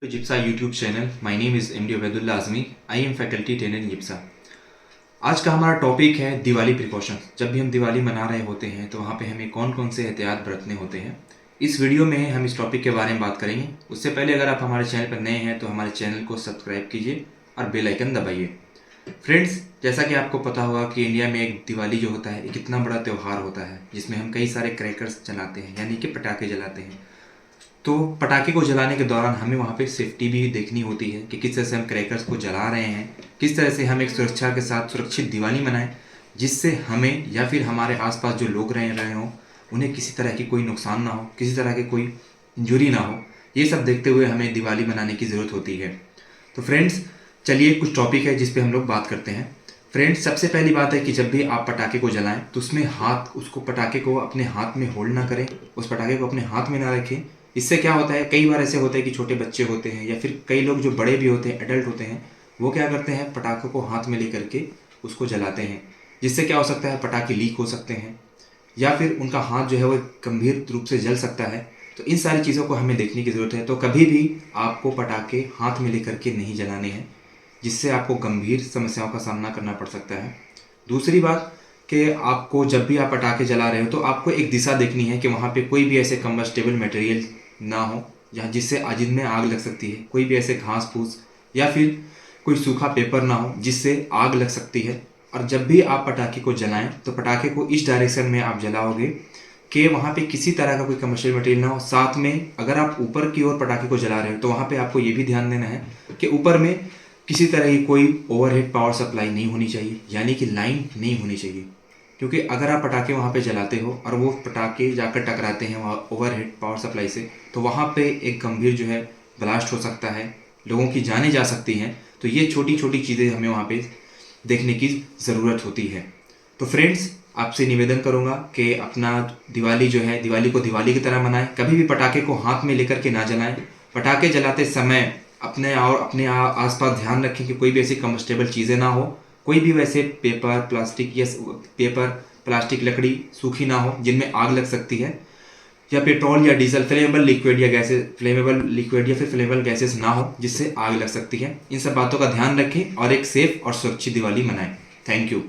To JIPSA YouTube channel. My name is MD Ubaidullah Azmi. I am faculty trainer in JIPSA. आज का हमारा topic है Diwali precautions. जब भी हम दिवाली मना रहे होते हैं तो वहाँ पे हमें कौन कौन से एहतियात बरतने होते हैं, इस वीडियो में हम इस टॉपिक के बारे में बात करेंगे। उससे पहले अगर आप हमारे चैनल पर नए हैं तो हमारे चैनल को सब्सक्राइब कीजिए और बेल आइकन दबाइए। फ्रेंड्स, जैसा कि आपको पता होगा कि इंडिया में एक दिवाली जो होता है एक इतना बड़ा त्यौहार होता है जिसमें हम कई सारे क्रैकर्स जलाते हैं, यानी कि पटाखे जलाते हैं। तो पटाखे को जलाने के दौरान हमें वहाँ पे सेफ्टी भी देखनी होती है कि किस तरह से हम क्रैकर्स को जला रहे हैं, किस तरह से हम एक सुरक्षा के साथ सुरक्षित दिवाली मनाएं जिससे हमें या फिर हमारे आसपास जो लोग रह रहे हों उन्हें किसी तरह की कोई नुकसान ना हो, किसी तरह की कोई इंजरी ना हो। ये सब देखते हुए हमें दिवाली मनाने की ज़रूरत होती है। तो फ्रेंड्स, चलिए कुछ टॉपिक है जिस पे हम लोग बात करते हैं। फ्रेंड्स, सबसे पहली बात है कि जब भी आप पटाखे को जलाएं तो उसमें उसको पटाखे को अपने हाथ में होल्ड ना करें, उस पटाखे को अपने हाथ में ना रखें। इससे क्या होता है, कई बार ऐसे होता है कि छोटे बच्चे होते हैं या फिर कई लोग जो बड़े भी होते हैं, एडल्ट होते हैं, वो क्या करते हैं, पटाखों को हाथ में लेकर के उसको जलाते हैं, जिससे क्या हो सकता है, पटाखे लीक हो सकते हैं या फिर उनका हाथ जो है वो गंभीर रूप से जल सकता है। तो इन सारी चीज़ों को हमें देखने की ज़रूरत है। तो कभी भी आपको पटाखे हाथ में लेकर के नहीं जलाने हैं, जिससे आपको गंभीर समस्याओं का सामना करना पड़ सकता है। दूसरी बात कि आपको जब भी आप पटाखे जला रहे हो तो आपको एक दिशा देखनी है कि वहाँ पे कोई भी ऐसे कम्बस्टेबल मटेरियल ना हो जहाँ जिनमें आग लग सकती है। कोई भी ऐसे घास फूस या फिर कोई सूखा पेपर ना हो जिससे आग लग सकती है। और जब भी आप पटाखे को जलाएं तो पटाखे को इस डायरेक्शन में आप जलाओगे कि वहाँ पे किसी तरह का कोई कमर्शियल मटेरियल ना हो। साथ में अगर आप ऊपर की ओर पटाखे को जला रहे हो तो वहाँ पे आपको ये भी ध्यान देना है कि ऊपर में किसी तरह की कोई ओवरहेड पावर सप्लाई नहीं होनी चाहिए, यानी कि लाइन नहीं होनी चाहिए। क्योंकि अगर आप पटाखे वहाँ पे जलाते हो और वो पटाखे जाकर टकराते हैं वहाँ ओवरहेड पावर सप्लाई से, तो वहाँ पे एक गंभीर जो है ब्लास्ट हो सकता है, लोगों की जानें जा सकती हैं। तो ये छोटी छोटी चीज़ें हमें वहाँ पे देखने की ज़रूरत होती है। तो फ्रेंड्स, आपसे निवेदन करूँगा कि अपना दिवाली जो है, दिवाली को दिवाली की तरह मनाएं। कभी भी पटाखे को हाथ में लेकर के ना जलाएं। पटाखे जलाते समय अपने आसपास ध्यान रखें कि कोई भी ऐसी कम्बस्टेबल चीज़ें ना हो, कोई भी वैसे पेपर प्लास्टिक लकड़ी सूखी ना हो जिनमें आग लग सकती है, या पेट्रोल या डीजल फ्लेमेबल लिक्विड या फिर फ्लेमेबल गैसेस ना हो जिससे आग लग सकती है। इन सब बातों का ध्यान रखें और एक सेफ और सुरक्षित दिवाली मनाएं। Thank you.